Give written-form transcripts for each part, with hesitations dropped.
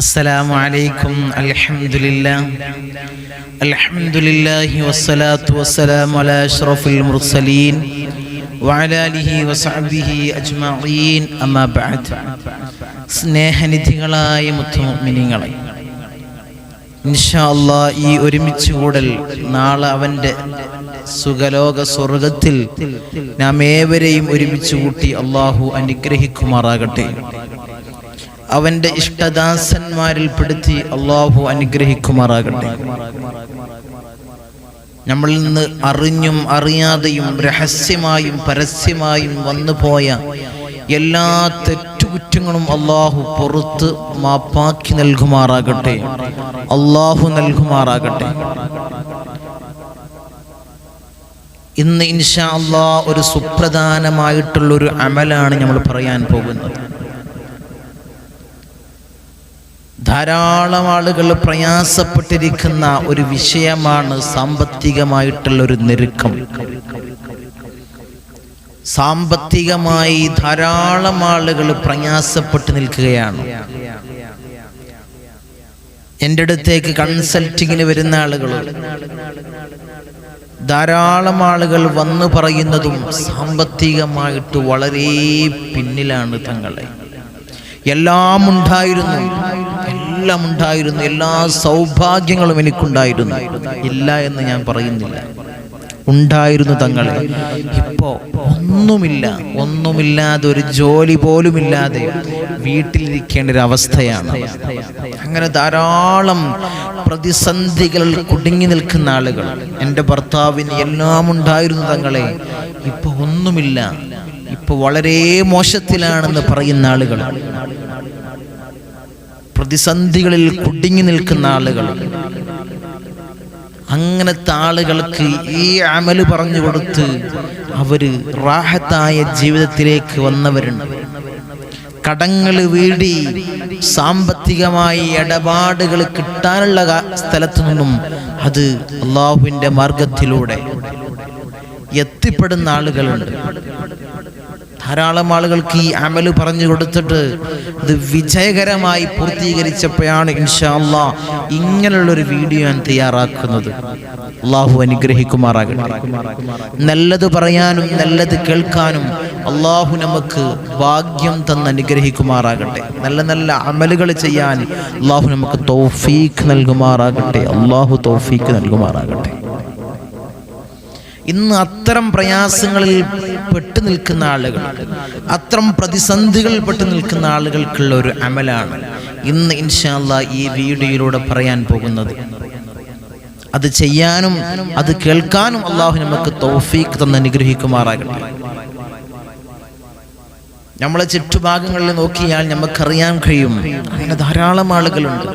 അസ്സലാമു അലൈക്കും. അൽഹംദുലില്ലാഹി വസ്സലാത്തു വസ്സലാമു അലാ അഷ്റഫിൽ മുർസലീൻ വഅലാ ആലിഹി വസഹ്ബിഹി അജ്മഈൻ. അമ്മാ ബഅദ്. സ്നേഹനിധികളായ മുത്തുമുഅ്മിനീങ്ങളെ, ഇൻഷാ അല്ലാഹ് ഈ ഒരുമിച്ച് കൂടൽ നാളെ അവൻ്റെ സുഖലോക സ്വർഗത്തിൽ നാം ഏവരെയും ഒരുമിച്ച് കൂട്ടി അല്ലാഹു അനുഗ്രഹിക്കുമാറാകട്ടെ. അവൻ്റെ ഇഷ്ടദാസന്മാരിൽ പെടുത്തി അല്ലാഹു അനുഗ്രഹിക്കുമാറാകട്ടെ. നമ്മളിൽ നിന്ന് അറിഞ്ഞും അറിയാതെയും രഹസ്യമായും പരസ്യമായും വന്നുപോയ എല്ലാ തെറ്റുകുറ്റങ്ങളും അല്ലാഹു പുറത്ത് മാപ്പാക്കി നൽകുമാറാകട്ടെ. അല്ലാഹു നൽകുമാറാകട്ടെ. ഇന്ന് ഇൻഷാ അല്ലാഹ് ഒരു സുപ്രധാനമായിട്ടുള്ളൊരു അമലാണ് നമ്മൾ പറയാൻ പോകുന്നത്. ധാരാളം ആളുകൾ പ്രയാസപ്പെട്ടിരിക്കുന്ന ഒരു വിഷയമാണ് സാമ്പത്തികമായിട്ടുള്ളൊരു ഞെരുക്കം. സാമ്പത്തികമായി ധാരാളം ആളുകൾ പ്രയാസപ്പെട്ട് നിൽക്കുകയാണ്. എൻ്റെ അടുത്തേക്ക് കൺസൾട്ടിങ്ങിന് വരുന്ന ആളുകൾ, ധാരാളം ആളുകൾ വന്നു പറയുന്നതും സാമ്പത്തികമായിട്ട് വളരെ പിന്നിലാണ് തങ്ങളെ. എല്ലാം ഉണ്ടായിരുന്നു, എല്ലാ സൗഭാഗ്യങ്ങളും എനിക്കുണ്ടായിരുന്നു. ഇല്ല എന്ന് ഞാൻ പറയുന്നില്ല, ഉണ്ടായിരുന്നു തങ്ങളെ. ഇപ്പോ ഒന്നുമില്ലാതെ, ഒരു ജോലി പോലുമില്ലാതെ വീട്ടിലിരിക്കേണ്ട ഒരു അവസ്ഥയാണ്. അങ്ങനെ ധാരാളം പ്രതിസന്ധികളിൽ കുടുങ്ങി നിൽക്കുന്ന ആളുകൾ. എൻ്റെ ഭർത്താവിന് എല്ലാം ഉണ്ടായിരുന്നു തങ്ങളെ, ഇപ്പൊ ഒന്നുമില്ല, ഇപ്പൊ വളരെ മോശത്തിലാണെന്ന് പറയുന്ന ആളുകൾ, പ്രതിസന്ധികളിൽ കുടുങ്ങി നിൽക്കുന്ന ആളുകൾ. അങ്ങനത്തെ ആളുകൾക്ക് ഈ അമല് പറഞ്ഞു കൊടുത്ത് അവര് റാഹത്തായ ജീവിതത്തിലേക്ക് വന്നവരുണ്ട്. കടങ്ങൾ വീടി സാമ്പത്തികമായി ഇടപാടുകൾ കിട്ടാനുള്ള സ്ഥലത്തു നിന്നും അത് അല്ലാഹുവിൻ്റെ മാർഗത്തിലൂടെ എത്തിപ്പെടുന്ന ആളുകളുണ്ട്. ധാരാളം ആളുകൾക്ക് ഈ അമല് പറഞ്ഞു കൊടുത്തിട്ട് ഇത് വിജയകരമായി പൂർത്തീകരിച്ചപ്പോഴാണ് ഇൻഷാ അല്ലാഹ് ഇങ്ങനെയുള്ളൊരു വീഡിയോ ഞാൻ തയ്യാറാക്കുന്നത്. അല്ലാഹു അനുഗ്രഹിക്കുമാറാകട്ടെ. നല്ലത് പറയാനും നല്ലത് കേൾക്കാനും അല്ലാഹു നമുക്ക് ഭാഗ്യം തന്ന് അനുഗ്രഹിക്കുമാറാകട്ടെ. നല്ല നല്ല അമലുകൾ ചെയ്യാൻ അല്ലാഹു നമുക്ക് തൗഫീഖ് നൽകുമാറാകട്ടെ. അല്ലാഹു തൗഫീഖ് നൽകുമാറാകട്ടെ. ഇന്ന് അത്തരം പ്രയാസങ്ങളിൽ പെട്ടു നിൽക്കുന്ന ആളുകൾ, അത്തരം പ്രതിസന്ധികളിൽ പെട്ടു നിൽക്കുന്ന ആളുകൾക്കുള്ള ഒരു അമലാണ് ഇന്ന് ഇൻഷാ അല്ലാഹ് ഈ വീഡിയോയിലൂടെ പറയാൻ പോകുന്നത്. അത് ചെയ്യാനും അത് കേൾക്കാനും അല്ലാഹു നമുക്ക് തൗഫീഖ് തന്ന് അനുഗ്രഹിക്കുമാറാകട്ടെ. നമ്മളെ ചുറ്റുഭാഗങ്ങളിൽ നോക്കിയാൽ നമുക്കറിയാൻ കഴിയും, അങ്ങനെ ധാരാളം ആളുകളുണ്ട്.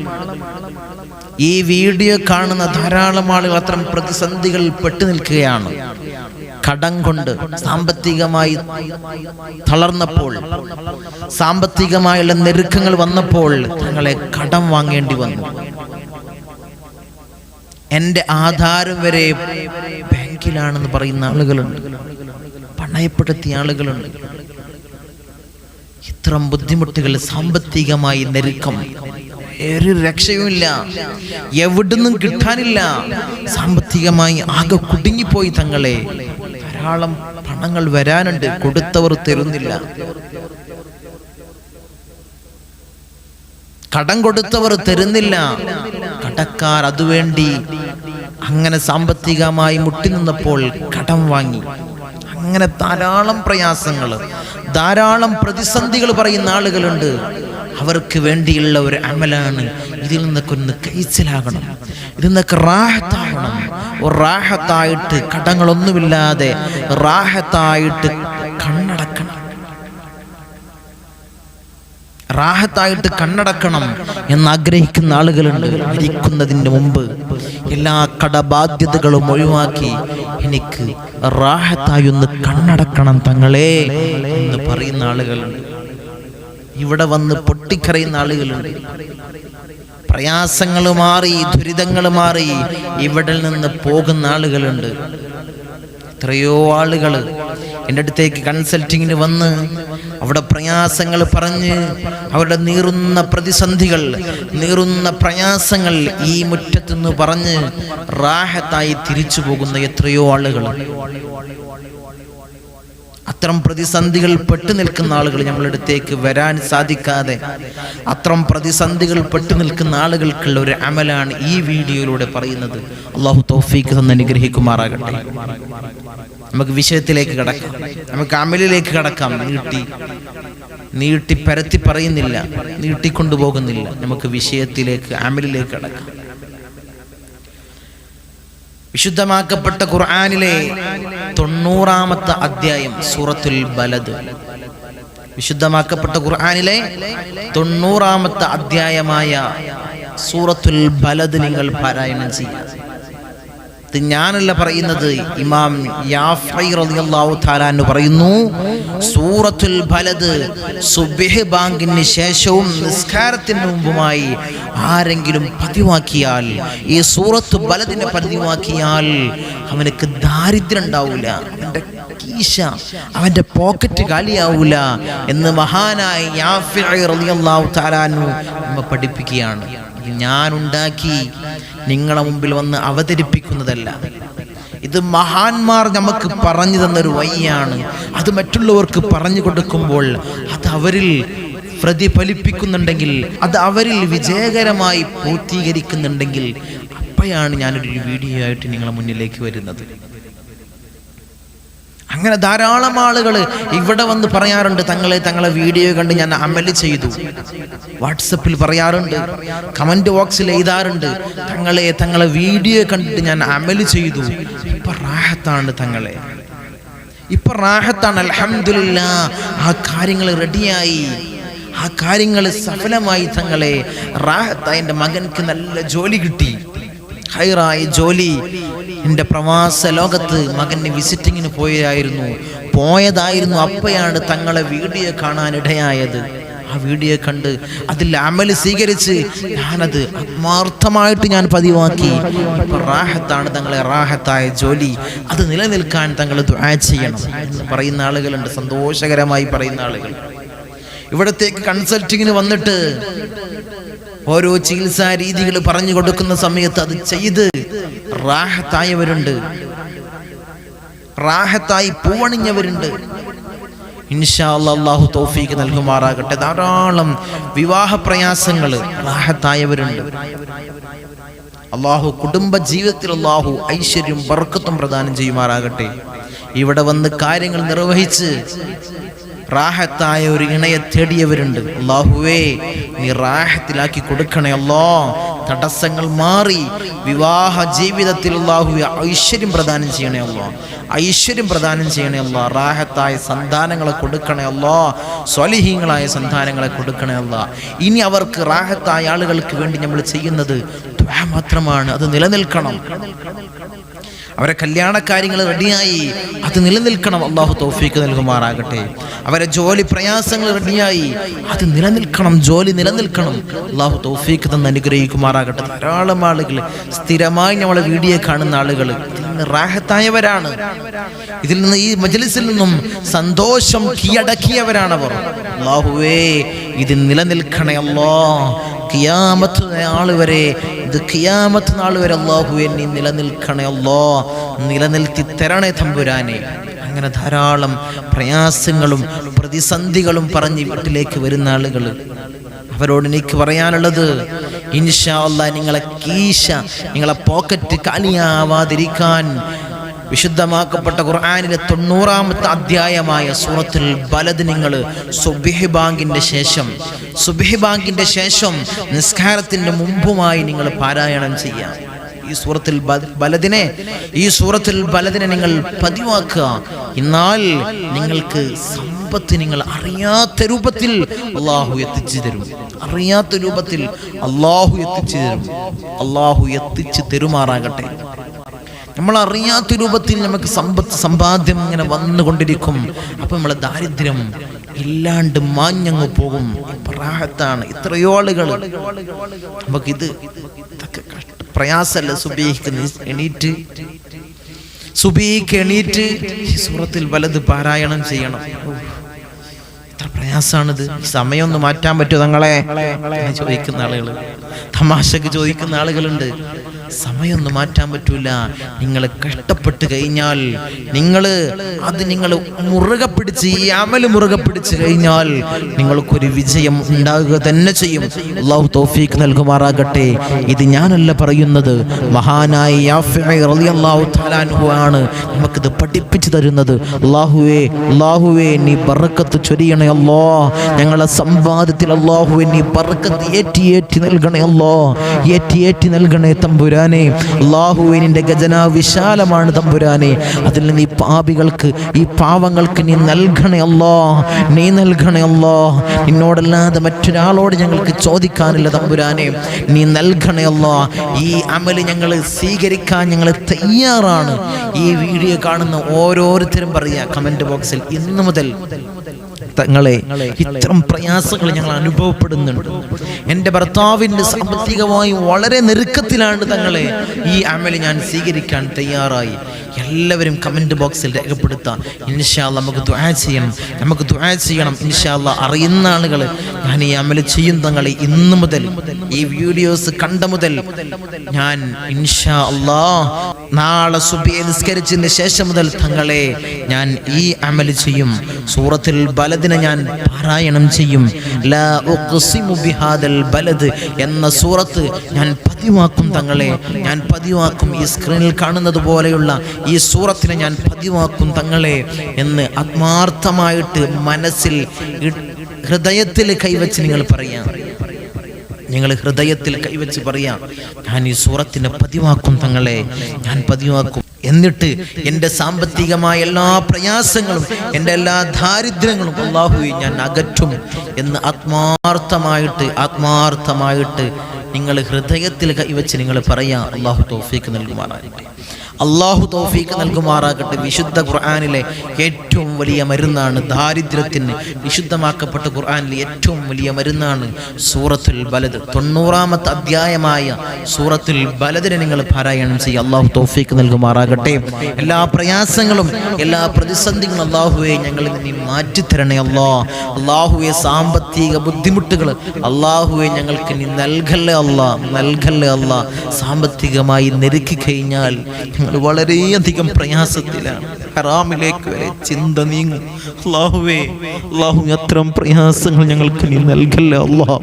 ഈ വീഡിയോ കാണുന്ന ധാരാളം ആളുകൾ അത്തരം പ്രതിസന്ധികളിൽ പെട്ടു നിൽക്കുകയാണ്. കടം കൊണ്ട് സാമ്പത്തികമായി തളർന്നപ്പോൾ, സാമ്പത്തികമായുള്ള ഞെരുക്കങ്ങൾ വന്നപ്പോൾ തങ്ങളെ കടം വാങ്ങേണ്ടി വന്നു. എൻ്റെ ആധാരം വരെ ബാങ്കിലാണെന്ന് പറയുന്ന ആളുകളുണ്ട്, പണയപ്പെടുത്തിയ ആളുകളുണ്ട്. ഇത്തരം ബുദ്ധിമുട്ടുകൾ, സാമ്പത്തികമായി ഞെരുക്കം, ഒരു രക്ഷയുമില്ല, എവിടുന്നും കിട്ടാനില്ല. സാമ്പത്തികമായി ആകെ കുടുങ്ങിപ്പോയി തങ്ങളെ. ധാരാളം പണങ്ങൾ വരാനുണ്ട്, കൊടുത്തവർ തരുന്നില്ല. കടം കൊടുത്തവർ തരുന്നില്ല. കടക്കാർ അതുവേണ്ടി അങ്ങനെ സാമ്പത്തികമായി മുട്ടി നിന്നപ്പോൾ കടം വാങ്ങി. അങ്ങനെ ധാരാളം പ്രയാസങ്ങൾ, ധാരാളം പ്രതിസന്ധികൾ പറയുന്ന ആളുകളുണ്ട്. അവർക്ക് വേണ്ടിയുള്ള ഒരു അമലാണ് ഇതിൽ നിന്നൊക്കെ ഒന്ന് കഴിച്ചിലാകണം, ഇതിൽ നിന്നൊക്കെ റാഹത്താകണം. റാഹത്തായിട്ട്, കടങ്ങളൊന്നുമില്ലാതെ റാഹത്തായിട്ട് കണ്ണടക്കണം, റാഹത്തായിട്ട് കണ്ണടക്കണം എന്നാഗ്രഹിക്കുന്ന ആളുകളുണ്ട്. മരിക്കുന്നതിന് മുമ്പ് എല്ലാ കടബാധ്യതകളും ഒഴിവാക്കി എനിക്ക് റാഹത്തായി ഒന്ന് കണ്ണടക്കണം തങ്ങളെ എന്ന് പറയുന്ന ആളുകളുണ്ട്. ഇവിടെ വന്ന് പൊട്ടിക്കരയുന്ന ആളുകളുണ്ട്. പ്രയാസങ്ങൾ മാറി, ദുരിതങ്ങൾ മാറി ഇവിടെ നിന്ന് പോകുന്ന ആളുകളുണ്ട്. എത്രയോ ആളുകൾ എൻ്റെ അടുത്തേക്ക് കൺസൾട്ടിങ്ങിന് വന്ന് അവിടെ പ്രയാസങ്ങൾ പറഞ്ഞ് അവരുടെ നീറുന്ന പ്രതിസന്ധികൾ, നീറുന്ന പ്രയാസങ്ങൾ ഈ മുറ്റത്തുനിന്ന് പറഞ്ഞ് റാഹത്തായി തിരിച്ചു പോകുന്ന എത്രയോ ആളുകൾ. അത്തരം പ്രതിസന്ധികൾ പെട്ടു നിൽക്കുന്ന ആളുകൾ നമ്മളടുത്തേക്ക് വരാൻ സാധിക്കാതെ അത്തരം പ്രതിസന്ധികൾ പെട്ടു നിൽക്കുന്ന ആളുകൾക്കുള്ള ഒരു അമലാണ് ഈ വീഡിയോയിലൂടെ പറയുന്നത്. അള്ളാഹു തൗഫീഖ് തന്ന് അനുഗ്രഹിക്കുമാറാകട്ടെ. നമുക്ക് വിഷയത്തിലേക്ക് കടക്കാം, നമുക്ക് അമലിലേക്ക് കടക്കാം. നീട്ടി പരത്തി പറയുന്നില്ല, നീട്ടിക്കൊണ്ടുപോകുന്നില്ല. നമുക്ക് വിഷയത്തിലേക്ക്, അമലിലേക്ക് കടക്കാം. വിശുദ്ധമാക്കപ്പെട്ട ഖുർആനിലെ 90-ാമത്തെ അധ്യായം സൂറത്തുൽ ബലദ്. വിശുദ്ധമാക്കപ്പെട്ട ഖുർആനിലെ 90-ാമത്തെ അധ്യായമായ സൂറത്തുൽ ബലദ് നിങ്ങൾ പാരായണം ചെയ്യുക. ഇത് ഞാനല്ല പറയുന്നത്, ഇമാം യാഫഈ റളിയല്ലാഹു തആല അൻഹു പറയുന്നു, സൂറത്തുൽ ബലദ് സുബ്ഹ് ബാങ്കിന് ശേഷവും നിസ്കാരത്തിന് മുമ്പുമായി ആരെങ്കിലും പതിവാക്കിയാൽ, ഈ സൂറത്ത് ബലദിനെ പതിവാക്കിയാൽ അവനക്ക് ദാരിദ്ര്യം ഉണ്ടാവില്ല, അവൻ്റെ കീശ, അവൻ്റെ പോക്കറ്റ് കാലിയാവൂല എന്ന് മഹാനായ യാഫഈ റളിയല്ലാഹു തആല അൻഹു നമ്മെ പഠിപ്പിക്കുകയാണ്. ഞാൻ ഉണ്ടാക്കി നിങ്ങളെ മുമ്പിൽ വന്ന് അവതരിപ്പിക്കുന്നതല്ല. ഇത് മഹാന്മാർ നമുക്ക് പറഞ്ഞു തന്നൊരു വഴിയാണ്. അത് മറ്റുള്ളവർക്ക് പറഞ്ഞു കൊടുക്കുമ്പോൾ അത് അവരിൽ പ്രതിഫലിപ്പിക്കുന്നുണ്ടെങ്കിൽ, അത് അവരിൽ വിജയകരമായി പൂർത്തീകരിക്കുന്നുണ്ടെങ്കിൽ, അപ്പോഴാണ് ഞാനൊരു വീഡിയോ ആയിട്ട് നിങ്ങളെ മുന്നിലേക്ക് വരുന്നത്. അങ്ങനെ ധാരാളം ആളുകൾ ഇവിടെ വന്ന് പറയാറുണ്ട്, തങ്ങളെ വീഡിയോ കണ്ട് ഞാൻ അമല് ചെയ്തു. വാട്സപ്പിൽ പറയാറുണ്ട്, കമന്റ് ബോക്സിൽ എഴുതാറുണ്ട്, തങ്ങളെ വീഡിയോ കണ്ടിട്ട് ഞാൻ അമല് ചെയ്തു. ഇപ്പൊ റാഹത്താണ് തങ്ങളെ, ഇപ്പൊ റാഹത്താണ്, അൽഹംദുലില്ലാഹ്. ആ കാര്യങ്ങൾ റെഡിയായി, ആ കാര്യങ്ങൾ സഫലമായി തങ്ങളെ. റാഹത്തായി. എൻ്റെ മകൻക്ക് നല്ല ജോലി കിട്ടി, ഹൈറായ ജോലി. എൻ്റെ പ്രവാസ ലോകത്ത് മകന് വിസിറ്റിങ്ങിന് പോയതായിരുന്നു. അപ്പോഴാണ് തങ്ങളെ വീഡിയോ കാണാനിടയായത്. ആ വീഡിയോ കണ്ട് അതിൽ അമല് സ്വീകരിച്ച് ഞാനത് ആത്മാർത്ഥമായിട്ട് ഞാൻ പതിവാക്കി. ഇപ്പൊ റാഹത്താണ് തങ്ങളെ, റാഹത്തായ ജോലി. അത് നിലനിൽക്കാൻ തങ്ങൾ ദുആ ചെയ്യണം എന്ന് പറയുന്ന ആളുകളുണ്ട്, സന്തോഷകരമായി പറയുന്ന ആളുകൾ. ഇവിടത്തേക്ക് കൺസൾട്ടിങ്ങിന് വന്നിട്ട് ഓരോ ചികിത്സാ രീതികൾ പറഞ്ഞു കൊടുക്കുന്ന സമയത്ത് അത് ചെയ്ത് റാഹത്തായവരുണ്ട്, റാഹത്തായി പൂവണിഞ്ഞവരുണ്ട്. ഇൻഷാ അല്ലാഹ് അല്ലാഹു തൗഫീഖ് നൽകുമാറാകട്ടെ. ധാരാളം വിവാഹ പ്രയാസങ്ങൾ റാഹത്തായവരുണ്ട്. അല്ലാഹു കുടുംബ ജീവിതത്തിൽ അല്ലാഹു ഐശ്വര്യം ബർക്കത്തും പ്രദാനം ചെയ്യുമാറാകട്ടെ. ഇവിടെ വന്ന് കാര്യങ്ങൾ നിർവഹിച്ച് റാഹത്തായ ഒരു ഇണയെ തേടിയവരുണ്ട്. അല്ലാഹുവേ, നീ റാഹത്തിലാക്കി കൊടുക്കണേ അല്ലാ. തടസ്സങ്ങൾ മാറി വിവാഹ ജീവിതത്തിൽ അല്ലാഹുവേ ഐശ്വര്യം പ്രദാനം ചെയ്യണേ അല്ലാ, ഐശ്വര്യം പ്രദാനം ചെയ്യണേ അല്ലാ. റാഹത്തായ സന്താനങ്ങളെ കൊടുക്കണേ അല്ലാ, സ്വാലിഹീങ്ങളായ സന്താനങ്ങളെ കൊടുക്കണേ അല്ലാ. ഇനി അവർക്ക് റാഹത്തായ ആളുകൾക്ക് വേണ്ടി നമ്മൾ ചെയ്യുന്നത് ദുആ മാത്രമാണ്. അത് നിലനിൽക്കണം. അവരെ കല്യാണ കാര്യങ്ങൾ റെഡിയായി, അത് നിലനിൽക്കണം. അല്ലാഹു തൗഫീഖ് നൽകുമാറാകട്ടെ. അവരെ ജോലി പ്രയാസങ്ങൾ റെഡിയായി, അത് നിലനിൽക്കണം, ജോലി നിലനിൽക്കണം. അല്ലാഹു തൗഫീഖ് തന്ന് അനുഗ്രഹിക്കുമാറാകട്ടെ. ധാരാളം ആളുകൾ സ്ഥിരമായി നമ്മളെ വീഡിയോ കാണുന്ന ആളുകൾ ഇതിൽ നിന്ന് റാഹത്തായവരാണ്. ഇതിൽ നിന്ന്, ഈ മജ്ലിസിൽ നിന്നും സന്തോഷം കീഴടക്കിയവരാണവർ. അല്ലാഹുവേ, ഇത് നിലനിൽക്കണേ അല്ലാ. ഖിയാമത്ത് നാൾ വരെ, ഇത് ഖിയാമത്ത് നാൾ വരെ അല്ലാഹുവേ നീ നിലനിൽക്കണേ അല്ലാ, നിലനിൽത്തി തരണേ തമ്പുരാനെ. അങ്ങനെ ധാരാളം പ്രയാസങ്ങളും പ്രതിസന്ധികളും പറഞ്ഞ് വീട്ടിലേക്ക് വരുന്ന ആളുകൾ, അവരോട് എനിക്ക് പറയാനുള്ളത്, ഇൻഷാ അല്ലാഹ് നിങ്ങളെ കീശ, നിങ്ങളെ പോക്കറ്റ് കാലിയാവാതിരിക്കാൻ വിശുദ്ധമാക്കപ്പെട്ട ഖുർആനിലെ 90-ാമത്തെ അധ്യായമായ സൂറത്തുൽ ബലദ് നിങ്ങൾ സുബ്ഹ് ബാങ്കിന്റെ ശേഷം നിസ്കാരത്തിന്റെ മുമ്പുമായി നിങ്ങൾ പാരായണം ചെയ്യാം. ഈ സൂറത്തുൽ ബലദിനെ നിങ്ങൾ പതിവാക്കുക. എന്നാൽ നിങ്ങൾക്ക് സമ്പത്ത് നിങ്ങൾ അറിയാത്ത രൂപത്തിൽ അല്ലാഹു എത്തിച്ചു തരും. അറിയാത്ത രൂപത്തിൽ അല്ലാഹു എത്തിച്ചു തരും. അല്ലാഹു എത്തിച്ചു തരുമാറാകട്ടെ. നമ്മൾ അറിയാത്ത രൂപത്തിൽ നമുക്ക് സമ്പാദ്യം ഇങ്ങനെ വന്നുകൊണ്ടിരിക്കും. അപ്പം നമ്മളെ ദാരിദ്ര്യം ഇല്ലാണ്ട് മാഞ്ഞങ്ങ് പോകും. റാഹത്താണ്. എത്രയോ ആളുകൾ നമുക്കിത് പ്രയാസമല്ല. സുബീക്ക് എണീറ്റ് ഈ സൂറത്തുൽ ബലദ് പാരായണം ചെയ്യണം. എത്ര പ്രയാസാണിത്. സമയം ഒന്ന് മാറ്റാൻ പറ്റുമോ തങ്ങളെ ചോദിക്കുന്ന ആളുകൾ, തമാശക്ക് ചോദിക്കുന്ന ആളുകളുണ്ട്. സമയം ഒന്ന് മാറ്റാൻ പറ്റൂല. നിങ്ങൾ കഷ്ടപ്പെട്ട് കഴിഞ്ഞാൽ, നിങ്ങൾ മുറുകെ പിടിച്ച്, ഈ അമല് മുറുകെ പിടിച്ച് കഴിഞ്ഞാൽ നിങ്ങൾക്കൊരു വിജയം ഉണ്ടാകുക തന്നെ ചെയ്യും. അല്ലാഹു തൗഫീഖ് നൽകുമാറാകട്ടെ. ഇത് ഞാനല്ല പറയുന്നത്, മഹാനായ യാഫിഈ റളിയല്ലാഹു തആല അൻഹു ആണ് നമുക്കിത് പഠിപ്പിച്ചു തരുന്നത്. അല്ലാഹുവേ നീ ബറക്കത്ത് ചൊരിയണേ അല്ലാ, ഞങ്ങളെ സമ്പാദ്യത്തിൽ അല്ലാഹുവേ നീ ബറക്കത്ത് ഏറ്റി നൽകണേ അല്ലാ, ഏറ്റി നൽകണേ തമ്പുരാനെ. അല്ലാഹുവേ നിന്റെ ഖജനാവ് വിശാലമാണ് തമ്പുരാനെ, അതിൽ നീ പാപികൾക്ക്, ഈ പാവങ്ങൾക്ക് നീ നൽകണേ അല്ലാ, നീ നൽകണേ അല്ലാ. നിന്നോടല്ലാതെ മറ്റൊരാളോട് ഞങ്ങൾക്ക് ചോദിക്കാനില്ല തമ്പുരാനെ, നീ നൽകണേ അല്ലാ. ഈ അമല് ഞങ്ങൾ സ്വീകരിക്കാൻ ഞങ്ങൾ തയ്യാറാണ്. ഈ വീഡിയോ കാണുന്ന ഓരോരുത്തരും പറയാ കമന്റ് ബോക്സിൽ, ഇന്നു മുതൽ തങ്ങളെ ഇത്തരം പ്രയാസങ്ങൾ ഞങ്ങൾ അനുഭവപ്പെടുന്നുണ്ട്, എൻ്റെ ഭർത്താവിൻ്റെ സാമ്പത്തികമായി വളരെ ഞെരുക്കത്തിലാണ് തങ്ങളെ, ഈ അമല് ഞാൻ സ്വീകരിക്കാൻ തയ്യാറായി. എല്ലാവരും കമന്റ് ബോക്സിൽ രേഖപ്പെടുത്താം. ഇൻഷാ അല്ലാഹ് നമുക്ക് ദുആ ചെയ്യണം. ഇൻഷാ അല്ലാഹ് അറിയുന്ന ആളുകൾ ഞാൻ ഈ അമല് ചെയ്യും തങ്ങളെ, ഇന്നു മുതൽ ഈ വീഡിയോസ് കണ്ട മുതൽ ഞാൻ ഇൻഷാ അല്ലാഹ് നാളെ സുബ്ഹി നിസ്കരിച്ചതിന് ശേഷം മുതൽ തങ്ങളെ ഞാൻ ഈ അമല് ചെയ്യും. സൂറത്തുൽ ബലദിനെ ഞാൻ പാരായണം ചെയ്യും. ലാ ഉഖ്സിമു ബിഹാദൽ ബലദ് എന്ന സൂറത്ത് ഞാൻ പതിവാക്കും തങ്ങളെ, ഞാൻ പതിവാക്കും. ഈ സ്ക്രീനിൽ കാണുന്നത് പോലെയുള്ള ഈ സൂറത്തിനെ ഞാൻ പതിവാക്കും തങ്ങളെ എന്ന് ആത്മാർത്ഥമായിട്ട് മനസ്സിൽ, ഹൃദയത്തിൽ കൈവച്ച് നിങ്ങൾ പറയാം. നിങ്ങൾ ഹൃദയത്തിൽ കൈവച്ച് പറയാം, ഞാൻ ഈ സൂറത്തിനെ പതിവാക്കും തങ്ങളെ, ഞാൻ പതിവാക്കും. എന്നിട്ട് എൻ്റെ സാമ്പത്തികമായ എല്ലാ പ്രയാസങ്ങളും, എൻ്റെ എല്ലാ ദാരിദ്ര്യങ്ങളും അല്ലാഹുവേ ഞാൻ അകറ്റും എന്ന് ആത്മാർത്ഥമായിട്ട് നിങ്ങൾ ഹൃദയത്തിൽ കൈവച്ച് നിങ്ങൾ പറയാം. അല്ലാഹു തൗഫീഖ് നൽകുമാറാകട്ടെ. അല്ലാഹു തൗഫീഖ് നൽകുമാറാകട്ടെ. വിശുദ്ധ ഖുർആനിലെ ഏറ്റവും വലിയ മരുന്നാണ് ദാരിദ്ര്യത്തിന്. വിശുദ്ധമാക്കപ്പെട്ട ഖുർആനിലെ ഏറ്റവും വലിയ മരുന്നാണ് സൂറത്തുൽ ബലദ്. 90-ാമത്തെ അധ്യായമായ സൂറത്തുൽ ബലദിനെ നിങ്ങൾ പാരായണം ചെയ്യുക. അല്ലാഹു തൗഫീഖ് നൽകുമാറാകട്ടെ. എല്ലാ പ്രയാസങ്ങളും, എല്ലാ പ്രതിസന്ധികളും അല്ലാഹുവേ ഞങ്ങളിൽ നീ മാറ്റിത്തരണേ അല്ലാ. അല്ലാഹുവേ സാമ്പത്തിക ബുദ്ധിമുട്ടുകൾ അല്ലാഹുവേ ഞങ്ങൾക്ക് നീ നൽകല്ലേ അല്ലാ. സാമ്പത്തികമായി ഞെരുക്കി കഴിഞ്ഞാൽ ഞങ്ങൾ വളരെയധികം പ്രയാസത്തിലാണ്. ഹറാമിലേക്ക് വരെ ചിന്ത നീങ്ങും. അല്ലാഹുവേ, അത്തരം പ്രയാസങ്ങൾ ഞങ്ങൾക്ക് നീ നൽകല്ലേ അല്ലാ.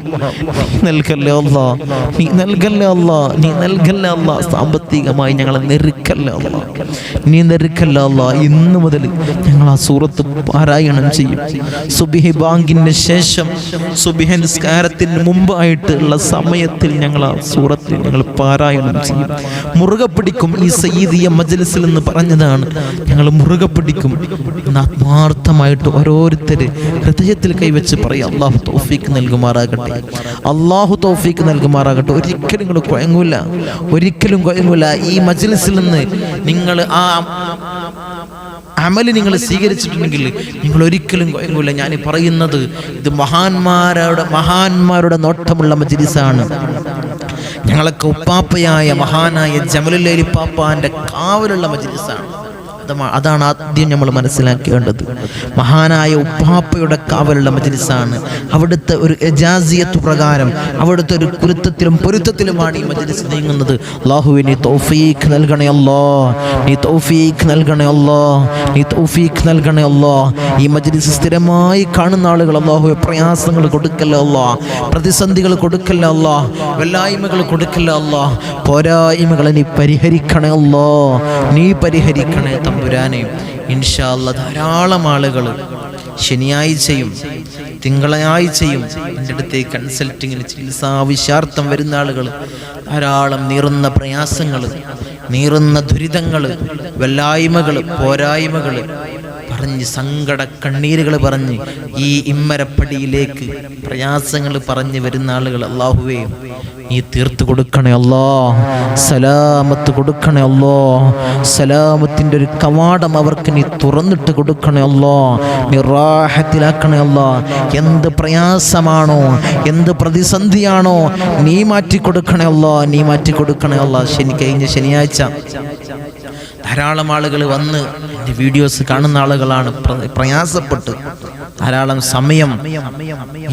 സാമ്പത്തികമായി ഞങ്ങളെ നീ നെരുക്കല്ലേ അല്ലാ. ഇന്നു മുതൽ ഞങ്ങൾ ആ സൂറത്ത് പാരായണം ചെയ്യും. സുബ്ഹി ബാങ്കിന് ശേഷം, സുബ്ഹി നിസ്കാരത്തിന് മുമ്പായിട്ടുള്ള സമയത്തിൽ ഞങ്ങൾ ആ സൂറത്ത് ഞങ്ങൾ പാരായണം ചെയ്യും. മുറുകെ പിടിക്കും. ഈ സയ്യിദിയ മജ്ലിസിൽ എന്ന് പറഞ്ഞതാണ്, ഞങ്ങൾ മുറുകെ പിടിക്കും എന്ന് ആത്മാർത്ഥമായിട്ട് ഓരോരുത്തർ ഹൃദയത്തിൽ കൈവച്ച് പറയാം. അല്ലാഹു തൗഫീഖ് നൽകുമാറാകട്ടെ. ഒരിക്കലും നിങ്ങൾ കുഴങ്ങൂല. ഈ മജ്ലിസിൽ നിന്ന് നിങ്ങൾ ആ അമല് നിങ്ങൾ സ്വീകരിച്ചിട്ടുണ്ടെങ്കിൽ നിങ്ങൾ ഒരിക്കലും കുഴങ്ങൂല. ഞാൻ പറയുന്നത് ഇത് മഹാന്മാരുടെ നോട്ടമുള്ള മജ്ലിസാണ്. ഞങ്ങളൊക്കെ ഉപ്പാപ്പയായ മഹാനായ ജമലുല്ലൈലി പാപ്പാന്റെ കാവലുള്ള മജ്ലിസാണ്. അതാണ് ആദ്യം നമ്മൾ മനസ്സിലാക്കേണ്ടത്. മഹാനായ ഉപ്പാപ്പയുടെ കാവലുള്ള മജ്ലിസാണ്. അവിടുത്തെ ഒരു ഇജാസിയത്ത് പ്രകാരം, അവിടുത്തെ ഒരു പൊരുത്തത്തിലുമാണ് ഈ മജ്ലിസ് നീങ്ങുന്നത്. അല്ലാഹുവേ നീ തൗഫീഖ് നൽകണേ അല്ലാ. ഈ മജ്ലിസ് സ്ഥിരമായി കാണുന്ന ആളുകൾ അല്ലാഹുവേ പ്രയാസങ്ങൾ കൊടുക്കല്ലേ അല്ലാ, പ്രതിസന്ധികൾ കൊടുക്കല്ലേ അല്ലാ, വല്ലായ്മകൾ കൊടുക്കല്ലേ അല്ലാ, പോരായ്മകളെ നീ പരിഹരിക്കണേ അല്ലാ, നീ പരിഹരിക്കണേ തമ്പുരാനെ. ഇൻഷാ അല്ലാഹ് ധാരാളം ആളുകൾ ശനിയാഴ്ചയും തിങ്കളാഴ്ചയും എൻ്റെ അടുത്തേക്ക് കൺസൾട്ടിങ്ങിന് ചികിത്സാവശ്യാർത്ഥം വരുന്ന ആളുകൾ ധാരാളം നീറുന്ന പ്രയാസങ്ങൾ, നീറുന്ന ദുരിതങ്ങൾ, വല്ലായ്മകൾ, പോരായ്മകൾ പറഞ്ഞ്, സങ്കട കണ്ണീരുകൾ പറഞ്ഞ് ഈ ഇമ്മരപ്പടിയിലേക്ക് പ്രയാസങ്ങൾ പറഞ്ഞ് വരുന്ന ആളുകൾ അല്ലാഹുവേ നീ തീർത്തു കൊടുക്കണേ അല്ലാ. സലാമത്ത് കൊടുക്കണേ അല്ലാ. സലാമത്തിൻ്റെ ഒരു കവാടം അവർക്ക് നീ തുറന്നിട്ട് കൊടുക്കണേ അല്ലാ. നീ റാഹത്തിലാക്കണേ അല്ലാ. എന്ത് പ്രയാസമാണോ, എന്ത് പ്രതിസന്ധിയാണോ നീ മാറ്റിക്കൊടുക്കണേ അല്ലാ. കഴിഞ്ഞ ശനിയാഴ്ച ധാരാളം ആളുകൾ വന്ന് എൻ്റെ വീഡിയോസ് കാണുന്ന ആളുകളാണ് പ്രയാസപ്പെട്ട് ധാരാളം സമയം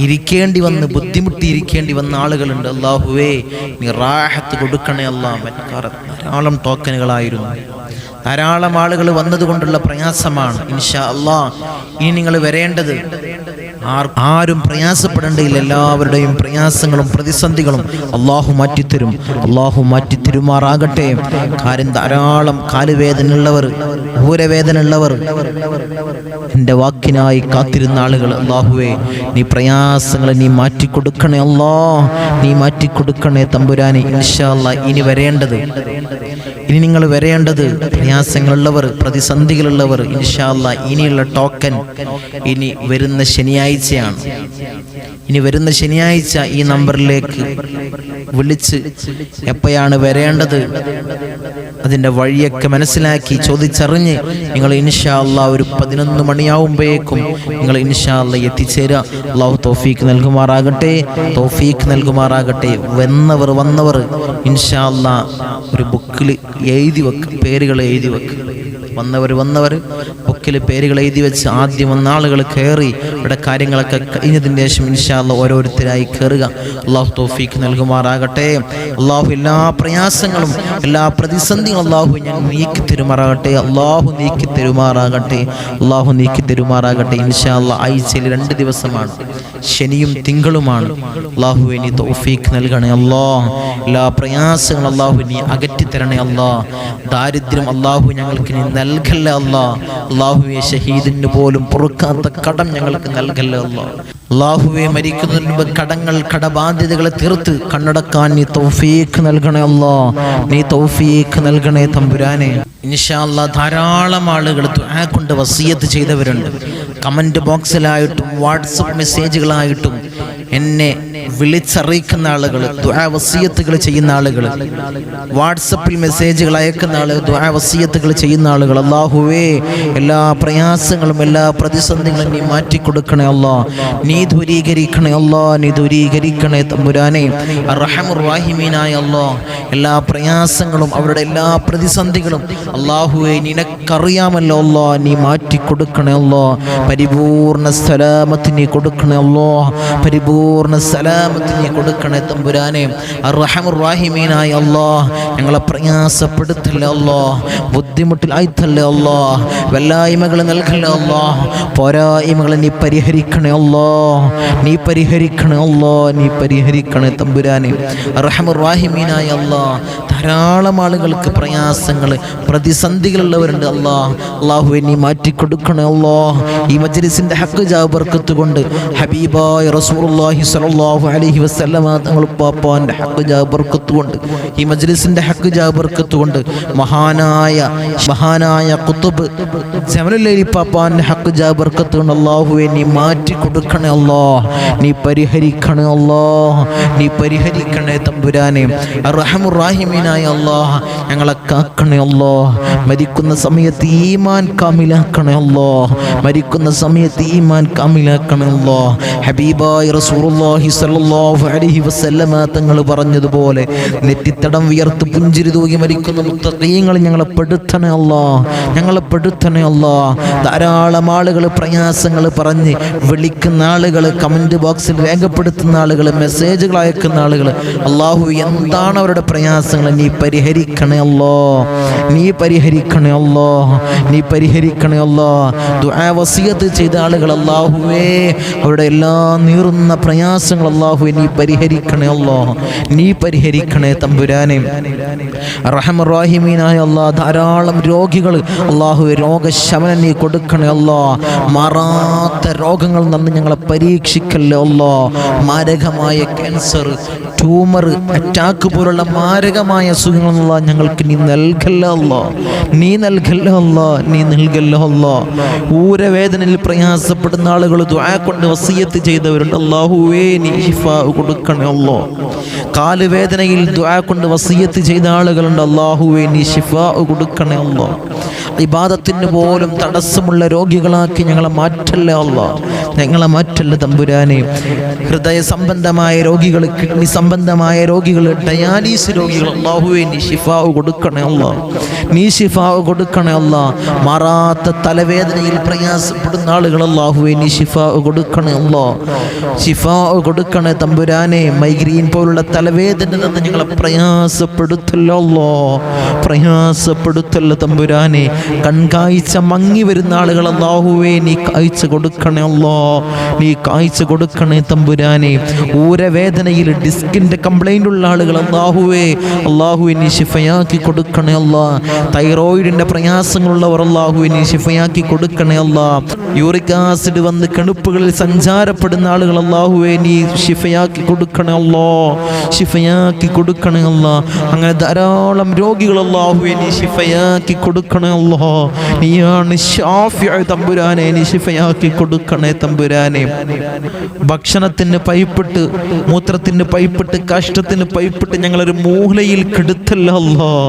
ഇരിക്കേണ്ടി വന്ന് ബുദ്ധിമുട്ടിയിരിക്കേണ്ടി വന്ന ആളുകളുണ്ട്. അല്ലാഹുവേ നീ റാഹത്ത് കൊടുക്കണേ അല്ലാ. ധാരാളം ടോക്കനുകളായിരുന്നു. ധാരാളം ആളുകൾ വന്നതുകൊണ്ടുള്ള പ്രയാസമാണ്. ഇൻഷാ അല്ലാഹ് ഇനി നിങ്ങൾ വരേണ്ടത് ആരും പ്രയാസപ്പെടേണ്ടതില്ല. എല്ലാവരുടെയും പ്രയാസങ്ങളും പ്രതിസന്ധികളും അള്ളാഹു മാറ്റിത്തരും. അള്ളാഹു മാറ്റിത്തരുമാറാകട്ടെ. കാര്യം ധാരാളം കാലുവേദനയുള്ളവർ, ഊരവേദനയുള്ളവർ, എൻ്റെ വാക്കിനായി കാത്തിരുന്ന ആളുകൾ, അള്ളാഹുവേ നീ പ്രയാസങ്ങളെ നീ മാറ്റിക്കൊടുക്കണേ അല്ലാ, നീ മാറ്റിക്കൊടുക്കണേ തമ്പുരാനെ. ഇൻഷാ അല്ലാഹ് ഇനി നിങ്ങൾ വരേണ്ടത് പ്രയാസങ്ങളുള്ളവർ, പ്രതിസന്ധികളുള്ളവർ, ഇൻഷാ അല്ലാഹ് ഇനിയുള്ള ടോക്കൻ ഇനി വരുന്ന ശനിയാഴ്ചയാണ്. ഇനി വരുന്ന ശനിയാഴ്ച ഈ നമ്പറിലേക്ക് വിളിച്ച് എപ്പോഴാണ് വരേണ്ടത് അതിൻ്റെ വഴിയൊക്കെ മനസ്സിലാക്കി ചോദിച്ചറിഞ്ഞ് നിങ്ങൾ ഇൻഷാ അല്ലാഹ് ഒരു 11 മണിയാവുമ്പോഴേക്കും നിങ്ങൾ ഇൻഷാ അല്ലാഹ് എത്തിച്ചേരുക. അല്ലാഹു തൗഫീഖ് നൽകുമാറാകട്ടെ, തൗഫീഖ് നൽകുമാറാകട്ടെ. വന്നവർ ഇൻഷാ അല്ലാഹ് ഒരു ബുക്കിൽ എഴുതി വെക്ക്, പേരുകൾ എഴുതി വെക്ക്. വന്നവർ ബുക്കിൽ പേരുകൾ എഴുതി വെച്ച് ആദ്യം വന്ന ആളുകൾ കയറി ഇവിടെ കാര്യങ്ങളൊക്കെ കഴിഞ്ഞതിന് ശേഷം ഇൻഷാ അല്ലാഹ് ഓരോരുത്തരായി കയറുക. അല്ലാഹു തൗഫീഖ് നൽകുമാറാകട്ടെ. അല്ലാഹു എല്ലാ പ്രയാസങ്ങളും എല്ലാ പ്രതിസന്ധികളും അല്ലാഹു ഞാൻ നീക്കി തരുമാറാകട്ടെ. അല്ലാഹു നീക്കി തരുമാറാകട്ടെ. ഇൻഷാ അല്ലാഹ് ആഴ്ചയിൽ 2 ദിവസമാണ്, ശനിയും തിങ്കളുമാണ്. അല്ലാഹു നീ തൗഫീഖ് നൽകണേ അല്ലാഹ്. എല്ലാ പ്രയാസങ്ങളും അല്ലാഹു നീ അകറ്റി തരണേ അല്ലാഹ്. ദാരിദ്ര്യം അല്ലാഹു ഞങ്ങൾക്ക് നീ നൽകല്ലേ അല്ലാഹ്. അല്ലാഹുവേ ഷഹീദിന് പോലും പൊറുക്കാത്ത കടം ഞങ്ങൾക്ക് നൽകല്ലേ അല്ലാഹ്. അല്ലാഹുവേ മരിക്കുന്നതിന് മുമ്പ് കടബാധ്യതകളെ തീർത്ത് കണ്ണടക്കാൻ നീ തൗഫീഖ് നൽകണേ അല്ലാഹ്. നീ തൗഫീഖ് നൽകണേ തമ്പുരാനെ. ഇൻഷാ അല്ലാഹ് ധാരാളം ആളുകൾ ദുആ കൊണ്ട് വസിയത്ത് ചെയ്തവരുണ്ട്. കമന്റ് ബോക്സിലായിട്ടും വാട്സപ്പ് മെസ്സേജുകളായിട്ടും എന്നെ വിളിച്ചറിയിക്കുന്ന ആളുകൾ, ദുആ വസിയത്തുകൾ ചെയ്യുന്ന ആളുകൾ, വാട്സപ്പിൽ മെസ്സേജുകൾ അയക്കുന്ന ആളുകൾ, ദുആ വസിയത്തുകൾ ചെയ്യുന്ന ആളുകൾ, അല്ലാഹുവേ എല്ലാ പ്രയാസങ്ങളും എല്ലാ പ്രതിസന്ധികളും നീ മാറ്റിക്കൊടുക്കണേ അല്ലാഹ്. നീ ദൂരീകരിക്കണേ അല്ലാഹ്, നീ ദൂരീകരിക്കണേ തമ്പുരാനെ. അർഹമുർ റഹീമീനായ അല്ലാഹ് എല്ലാ പ്രയാസങ്ങളും അവരുടെ എല്ലാ പ്രതിസന്ധികളും അല്ലാഹുവേ നിനക്കറിയാമല്ലോ അല്ലാഹ്, നീ മാറ്റിക്കൊടുക്കണേ അല്ലാഹ്. പരിപൂർണ സലാമത്ത് നീ കൊടുക്കണേ അല്ലാഹ്, പരിപൂർണ സലാമത്ത് നീ കൊടുക്കണേ തമ്പുരാനെ. അർഹമുർ റഹീമീനായ അല്ലാഹ് ഞങ്ങളെ പ്രയാസപ്പെടുത്തല്ലേ അല്ലാഹ്, ബുദ്ധിമുട്ടിൽ ആയിത്തല്ലേ അല്ലാഹ്, വല്ലായ്മകൾ നൽകല്ലേ അല്ലാഹ്, പോരായ്മകൾ നീ പരിഹരിക്കണേ അല്ലാഹ്, നീ പരിഹരിക്കണേ അല്ലാഹ്, നീ പരിഹരിക്കണേ തമ്പുരാനെ. അർഹമുർ റഹീമീനായ അല്ലാഹ് ധാരാളം ആളുകൾക്ക് പ്രയാസങ്ങൾ പ്രതിസന്ധികളുള്ളവരുണ്ട് അല്ലാഹ്. അല്ലാഹുവേ നീ മാറ്റിക്കൊടുക്കണേ അല്ലാഹ്. ഈ മജ്ലിസിന്റെ ഹഖ് ജാ ബർക്കത്ത് കൊണ്ട് ഹബീബായ റസൂലുള്ളാഹി സ്വല്ലല്ലാഹു അലൈഹി വസല്ലമ തങ്ങൾ പാപ്പാന്റെ ഹഖ് ജാ ബർക്കത്ത് കൊണ്ട് ഈ മജ്ലിസിന്റെ ഹഖ് ജാ ബർക്കത്ത് കൊണ്ട് മഹാനായ ഖുതുബ് ജമലുല്ലൈലി പാപ്പാന്റെ ഹഖ് ജാ ബർക്കത്ത് കൊണ്ട് അല്ലാഹുവേ നീ മാറ്റിക്കൊടുക്കണേ അല്ലാഹ്, നീ പരിഹരിക്കണേ അല്ലാഹ്, നീ പരിഹരിക്കണേ തമ്പുരാനെ. അർഹമുർ റഹീമീനായ അല്ലാഹ് ഞങ്ങളെ കാക്കണേ അല്ലാഹ്. മരിക്കുന്ന സമയത്ത് ഈമാൻ കാമിലാക്കണേ അല്ലാഹ്, മരിക്കുന്ന സമയത്ത് ഈമാൻ കാമിലാക്കണേ അല്ലാഹ്. ഹബീബായ റസൂലുള്ളാഹി സ്വല്ലല്ലാഹു അലൈഹി വസല്ലമ തങ്ങൾ പറഞ്ഞതുപോലെ നെറ്റിത്തടം വിയർത്ത് പുഞ്ചിരി തൂകി മരിക്കുന്ന മുത്തഖീങ്ങൾ ഞങ്ങളെ പെടുത്തണേ അല്ലാഹ്, ഞങ്ങളെ പെടുത്തണേ അല്ലാഹ്. ധാരാളം ആളുകൾ പ്രയാസങ്ങൾ പറഞ്ഞ് വിളിക്കുന്ന ആളുകൾ, കമന്റ് ബോക്സിൽ രേഖപ്പെടുത്തുന്ന ആളുകൾ, മെസ്സേജുകൾ അയക്കുന്ന ആളുകൾ, അല്ലാഹു എന്താണ് അവരുടെ പ്രയാസങ്ങൾ നീ പരിഹരിക്കണേ അല്ലാഹ്, നീ പരിഹരിക്കണേ അല്ലാഹ്, നീ പരിഹരിക്കണേ അല്ലാഹ്. ദുആ വസിയത്ത് ചെയ്ത ആളുകൾ അല്ലാഹുവേ അവരുടെ എല്ലാ നീറുന്ന പ്രയാസങ്ങൾ അല്ലാഹുവേ നീ പരിഹരിക്കണേ അല്ലാഹ്, നീ പരിഹരിക്കണേ തമ്പുരാനെ. റഹ്മർ റഹീമീനായ അല്ലാഹ് ധാരാളം രോഗികൾ അല്ലാഹുവേ രോഗശമനം നീ കൊടുക്കണേ അല്ലാഹ്. മാറാത്ത രോഗങ്ങൾ നിന്ന് ഞങ്ങളെ പരീക്ഷിക്കല്ലേ അല്ലാഹ്. മാരകമായ ക്യാൻസർ, ട്യൂമർ, അറ്റാക്ക് പോലുള്ള മാരകമായ അസുഖങ്ങളല്ല ഞങ്ങൾക്ക് നീ നൽകല്ലേ അല്ലാഹ്, നീ നൽകല്ലേ അല്ലാഹ്, നീ നൽകല്ലേ അല്ലാഹ്. ഊരവേദനയിൽ പ്രയാസപ്പെടുന്ന ആളുകൾ ദുആ കൊണ്ട് വസിയത്ത് ചെയ്തവരുണ്ട് അല്ലാഹുവേ നീ ശിഫാ കൊടുക്കണേ അല്ലാഹ്. കാലുവേദനയിൽ ദുആ കൊണ്ട് വസിയത്ത് ചെയ്ത ആളുകളുണ്ട് അല്ലാഹുവേ നീ ശിഫാ കൊടുക്കണേ അല്ലാഹ്. ഇബാദത്തിന് പോലും തടസ്സമുള്ള രോഗികളാക്കി ഞങ്ങളെ മാറ്റല്ലേ അല്ലാഹ്, ഞങ്ങളെ മാറ്റല്ല തമ്പുരാനെ. ഹൃദയ സംബന്ധമായ രോഗികൾ, കിഡ്നി സംബന്ധമായ രോഗികൾ, ഡയാലിസിസ് രോഗികൾ, അല്ലാഹുവേ നീ ശിഫാവ് കൊടുക്കണേ അല്ലാഹ്, നീ ശിഫാവ് കൊടുക്കണേ അല്ലാഹ്. മാറാത്ത തലവേദനയിൽ പ്രയാസപ്പെടുന്ന ആളുകൾ, അല്ലാഹുവേ നീ ശിഫാവ് കൊടുക്കണേ അല്ലാഹ്, ശിഫാവ് കൊടുക്കണേ തമ്പുരാനെ. മൈഗ്രീൻ പോലുള്ള തലവേദന നിന്ന് ഞങ്ങളെ പ്രയാസപ്പെടുത്തല്ലോ അല്ലാഹ്, പ്രയാസപ്പെടുത്തല്ലോ തമ്പുരാനെ. കൺകാഴ്ച മങ്ങി വരുന്ന ആളുകൾ, അല്ലാഹുവേ നീ കാഴ്ച കൊടുക്കണേ അല്ലാഹ്, നീ കാഴ്ച കൊടുക്കണേ തമ്പുരാനെ. ഊരവേദനയിൽ ഡിസ്കിന്റെ കംപ്ലൈന്റ് ഉള്ള ആളുകൾ, അല്ലാഹുവേ നീ ശിഫയാക്കി കൊടുക്കണേ അല്ലാഹ്. തൈറോയിഡിന്റെ പ്രയാസങ്ങളുള്ളവർ, അല്ലാഹുവേ നീ ശിഫയാക്കി കൊടുക്കണേ അല്ലാഹ്. യൂറിക് ആസിഡ് വന്ന് കണുപ്പുകളിൽ സഞ്ചാരപ്പെടുന്ന ആളുകൾ, അല്ലാഹുവേ നീ ശിഫയാക്കി കൊടുക്കണേ അല്ലാഹ്, ശിഫയാക്കി കൊടുക്കണേ അല്ലാഹ്. അങ്ങനെ ധാരാളം രോഗികൾ, അല്ലാഹുവേ നീ ശിഫയാക്കി കൊടുക്കണേ അല്ലാഹ്. നീയാണ് ശാഫിഉ തമ്പുരാനെ, നീ ശിഫയാക്കി കൊടുക്കണേ തമ്പുരാനെ. ഭക്ഷണത്തിന് പൈപ്പിട്ട്, മൂത്രത്തിന് പൈപ്പിട്ട്, കാഷ്ടത്തിന് പൈപ്പിട്ട് ഞങ്ങളൊരു മൂലയിൽ കെടുത്തല്ല അല്ലാഹ്,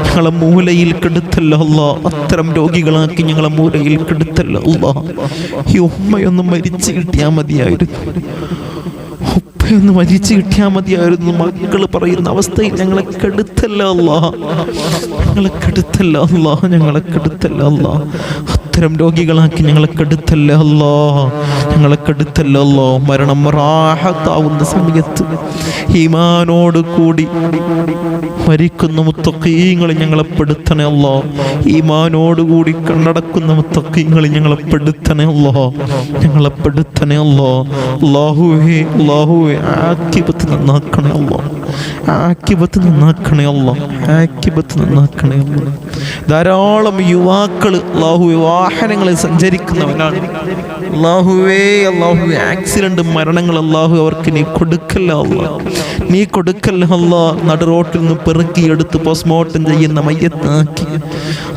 ഞങ്ങളെ മൂലയിൽ കെടുത്തല്ല അല്ലാഹ്. അത്തരം രോഗികളാക്കി ഞങ്ങളെ മൂലയിൽ കെടുത്തല്ല അല്ലാഹ്. ഈ ഉമ്മയൊന്ന് മരിച്ചു കിട്ടിയാൽ മതിയായിരുന്നു, ഉപ്പയൊന്ന് മരിച്ചു കിട്ടിയാൽ മതിയായിരുന്നു. മക്കൾ പറയുന്ന അവസ്ഥയിൽ ഞങ്ങളെ കെടുത്തല്ല അല്ലാഹ്, ഞങ്ങളെ കെടുത്തല്ല അല്ലാഹ്, ഞങ്ങളെ കെടുത്തല്ല അല്ലാഹ്. അത്തരം രോഗികളാക്കി ഞങ്ങളെ കെടുത്തല്ല അല്ലാഹ്, ഞങ്ങളെ കെടുത്തല്ല അല്ലാഹ്. മരണം റാഹത്താവുന്ന സമയത്ത് ഈമാനോട് കൂടി മരിക്കുന്ന മുത്തഖീങ്ങൾ ഞങ്ങളെ പെടുത്തണേ അല്ലാഹ്, ഈമാനോട് കൂടി കണ്ണടക്കുന്ന മുത്തഖീങ്ങൾ ഞങ്ങളെ പെടുത്തണേ അല്ലാഹ്, ഞങ്ങളെ പെടുത്തണേ അല്ലാഹ്. അല്ലാഹുവേ ആക്കിബത്ത് നന്നാക്കണേ അല്ലാഹ്, ആക്കിബത്ത് നന്നാക്കണേ അല്ലാഹ്, ആക്കിബത്ത് നന്നാക്കണേ അല്ലാഹ്. ധാരാളം യുവാക്കൾ അല്ലാഹുവേ വാഹനങ്ങളിൽ സഞ്ചരിക്കുന്നവരാണ്, അല്ലാഹുവേ ആക്സിഡന്റ് മരണങ്ങൾ അല്ലാഹു അവർക്ക് നീ കൊടുക്കല്ല അല്ലാഹ്, നീ കൊടുക്കല്ല അല്ലാഹ്. നടു റോട്ടിൽ നിന്ന് പെറുക്കിയെടുത്ത് പോസ്റ്റ്മോർട്ടം ചെയ്യുന്ന മയ്യത്താക്കി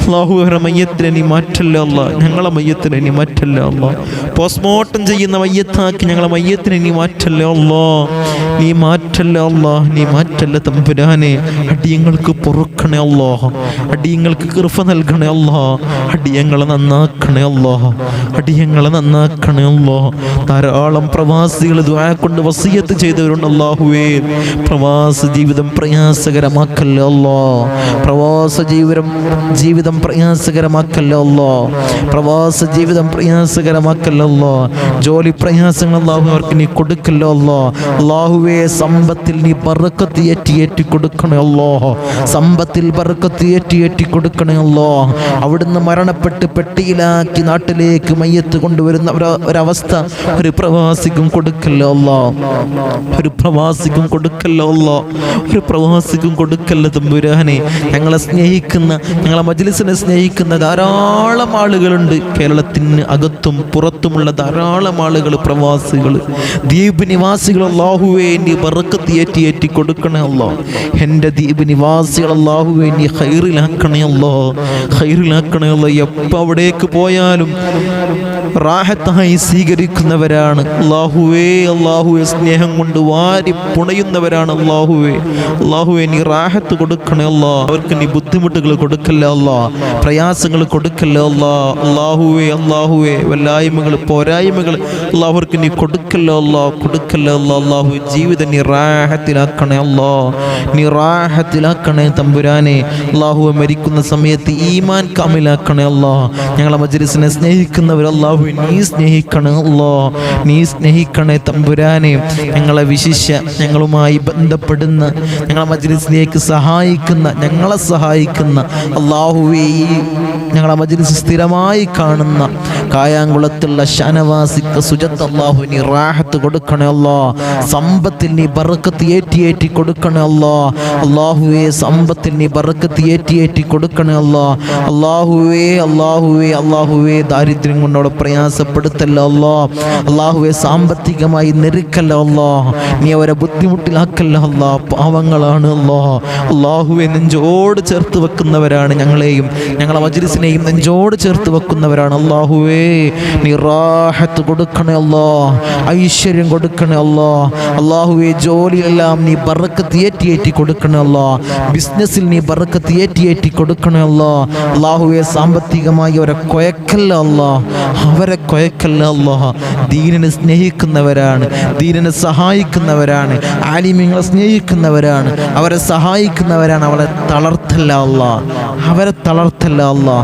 അല്ലാഹു അവരുടെ മയ്യത്തിനെ നീ മാറ്റല്ല അല്ലാഹ്, ഞങ്ങളെ മയ്യത്തിനെ നീ മാറ്റല്ല അല്ലാഹ്. പോസ്റ്റ്മോർട്ടം ചെയ്യുന്ന മയ്യത്താക്കി ഞങ്ങളെ മയ്യത്തിനെ നീ മാറ്റല്ല അല്ലാഹ്, നീ മാറ്റല്ല അല്ലാഹ്, നീ മാറ്റല്ല തമ്പുരാനെ. അടിയങ്ങൾക്ക് പൊറുക്കണേ അല്ലാഹ്, അടിയങ്ങൾക്ക് കൃപ നൽകണേ അല്ലാഹ്, അടിയങ്ങളെ നന്നാക്കണേ അല്ലാഹ്, അടിയങ്ങളെ നന്നാക്കണേ അല്ലാഹ്. ധാരാളം പ്രവാസികൾ ദുആ കൊണ്ട് വസിയത്ത് ചെയ്തവരുണ്ട്, അല്ലാഹുവേ പ്രവാസ ജീവിതം പ്രയാസകരമാക്കല്ലേ അല്ലാഹ്, പ്രവാസ ജീവിതം പ്രയാസകരമാക്കല്ലേ അല്ലാഹ്, പ്രവാസ ജീവിതം പ്രയാസകരമാക്കല്ലേ അല്ലാഹ്. ജോലി പ്രയാസങ്ങൾ അല്ലാഹു അവർക്ക് നീ കൊടുക്കല്ലോ അല്ലാഹ്. അല്ലാഹുവേ സമ്പത്തിൽ നീ ബർക്കത്ത് ഏറ്റി കൊടുക്കണേ അല്ലാഹ്, സമ്പത്തിൽ ബർക്കത്ത് ഏറ്റി കൊടുക്കണേ അല്ലാഹ്. അവിടുന്ന് മരണപ്പെട്ട് പെട്ടിയിലാക്കി നാട്ടിലേക്ക് മയ്യത്ത് കൊണ്ടുവരുന്ന ഒരവസ്ഥ ഒരു പ്രവാസിക്കും കൊടുക്കല്ലോ അല്ലാഹ്, ഒരു പ്രവാസിക്കും കൊടുക്കല്ലോ അല്ലാഹ്, ഒരു പ്രവാസിക്കും കൊടുക്കല്ല തമ്പുരാനെ. ഞങ്ങളെ സ്നേഹിക്കുന്ന, ഞങ്ങളെ മജ്ലിസിനെ സ്നേഹിക്കുന്ന ധാരാളം ആളുകളുണ്ട്, കേരളത്തിന് അകത്തും പുറത്തുമുള്ള ധാരാളം ആളുകൾ, പ്രവാസികൾ, ദ്വീപ് നിവാസികൾ. അല്ലാഹുവേ നീ ബർക്കത്ത് ഏറ്റി കൊടുക്കണേ അല്ലാഹ്. എൻ്റെ ദ്വീപ് നിവാസികൾ അല്ലാഹുവേ നീ ഖൈറിലാക്കണേ അല്ലാഹ്, ഖൈറിലാക്കണേ അല്ലാഹ്. എപ്പോൾ അവിടേക്ക് പോയാലും റാഹത്തായി സ്വീകരിക്കുന്നവരാണ് അല്ലാഹുവേ, സ്നേഹം കൊണ്ട് വാരി പുണയുന്നവരാണ് അല്ലാഹുവേ നീ റാഹത്ത് കൊടുക്കണേ അല്ലാഹ്. അവർക്ക് നീ ബുദ്ധിമുട്ടുകൾ കൊടുക്കല്ല അല്ലാഹ്, പ്രയാസങ്ങൾ കൊടുക്കല്ല അല്ലാഹ്. അല്ലാഹുവേ വല്ലായ്മകൾ, പോരായ്മകൾ അവർക്ക് നീ കൊടുക്കല്ല അല്ലാഹ്. അല്ലാഹു ജീവിതം നീ റാഹത്തിലാക്കണേ അല്ലാഹ്, നീ റാഹത്തിലാക്കണേ തമ്പുരാനെ. അല്ലാഹുവേ മരിക്കുന്ന സമയത്ത് ഈമാൻ കാമിലാക്കണേ അല്ലാഹ്. ഞങ്ങളെ മജ്ലിസിനെ സ്നേഹിക്കുന്നവർ അല്ലാഹുവേ നീ സ്നേഹിക്കണേ അല്ലാഹ്, നീ സ്നേഹിക്കണേ തമ്പുരാനെ. ഞങ്ങളെ വിശിഷ്യ ഞങ്ങളുമായി ബന്ധപ്പെടുന്ന, ഞങ്ങളെ മജ്ലിസിലേക്ക് ഞങ്ങളെ സഹായിക്കുന്ന അല്ലാഹുവേ, ഞങ്ങളെ മജ്ലിസ് സ്ഥിരമായി കാണുന്ന കായാങ്കുളത്തുള്ള ഷാനവാസിക്ക് സുജത്ത് അല്ലാഹു നീ റാഹത്ത് കൊടുക്കണേ അല്ലാഹ്. സമ്പത്തിൽ നീ ബർക്കത്ത് ഏറ്റി കൊടുക്കണേ അല്ലാഹ്. സമ്പത്തിൽ നീ ബർക്കത്ത് ഏറ്റി കൊടുക്കണേ അല്ലാഹ്. അല്ലാഹുവേ ദാരിദ്ര്യം കൊണ്ടവിടെ പ്രയാസപ്പെടുത്തല്ല അല്ലാഹുവേ, സാമ്പത്തികമായി നെരുക്കല്ല അല്ലാഹ്, നീ അവരെ ബുദ്ധിമുട്ടിലാക്കല്ല അല്ലാഹ്. പാവങ്ങളാണ് അല്ലാഹുവേ, നെഞ്ചോട് ചേർത്ത് വെക്കുന്നവരാണ് ഞങ്ങളെയും ഞങ്ങളെ മജ്‌ലിസിനെയും നെഞ്ചോട് ചേർത്ത് വെക്കുന്നവരാണ്. അല്ലാഹുവേ നീ റാഹത്ത് കൊടുക്കണേ അല്ലാ, ഐശ്വര്യം കൊടുക്കണേ അല്ലാ. അല്ലാഹുവേ ജോലിയെല്ലാം നീ ബർക്കത്ത് ഏറ്റി കൊടുക്കണേ അല്ലാ, ബിസിനസ്സിൽ നീ ബർക്കത്ത് ഏറ്റി കൊടുക്കണേ അല്ലാ. അല്ലാഹുവേ സാമ്പത്തികമായി അവരെ കൊയക്കല്ല അല്ലാ, അവരെ കൊയക്കല്ല അല്ലാ. ദീനിനെ സ്നേഹിക്കുന്നവരാണ്, ദീനിനെ സഹായിക്കുന്നവരാണ്, ആലിമീങ്ങളെ സ്നേഹിക്കുന്നവരാണ്, അവരെ സഹായിക്കുന്നവരാണ്. അവരെ തളർത്തല്ല അല്ലാ, അവരെ തളർത്തല്ല അല്ലാ,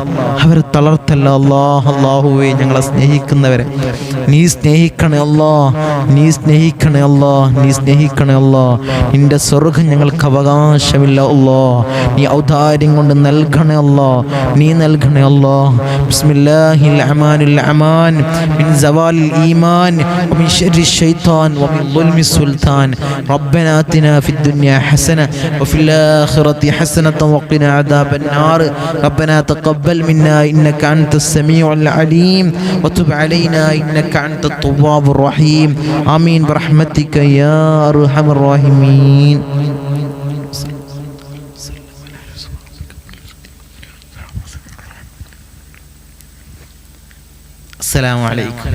അവരെ തളർത്തല്ല അല്ലാ. അല്ലാഹുവേ ഞങ്ങളെ സ്നേഹിക്കുന്നവരെ നീ സ്നേഹിക്കണേ അല്ലാ, നീ സ്നേഹിക്കണേ അല്ലാ, നീ സ്നേഹിക്കണേ അല്ലാ. നിന്റെ സ്വർഗ്ഗം ഞങ്ങൾക്ക് അവകാശമില്ല അല്ലാ, നീ ഔദാര്യം കൊണ്ട് നൽകണേ അല്ലാ, നീ നൽകണേ അല്ലാ. ബിസ്മില്ലാഹിൽ റഹ്മാനിൽ റഹീം മിൻ സവാലിൽ ഈമാൻ വമിൻ ശർരി ശൈത്താൻ വമിൻ ദുൽമി സുൽത്താൻ റബ്ബനാ ആതിനാ ഫിദ് ദുനിയാ ഹസന വഫിൽ ആഖിറതി ഹസനത വഖിനാ അദാബൻ നാർ റബ്ബനാ തഖബ്ബൽ മിന്നാ ഇന്നക അൻതസ് സമീഉൽ അലീം വതുബ് അലൈനാ ഇന്നക അൻതത് തവ്വാബുർ റഹീം ആമീൻ ബിറഹ്മതിക യാ അർഹമർ റഹീമീൻ. അസ്സലാമു അലൈക്കും.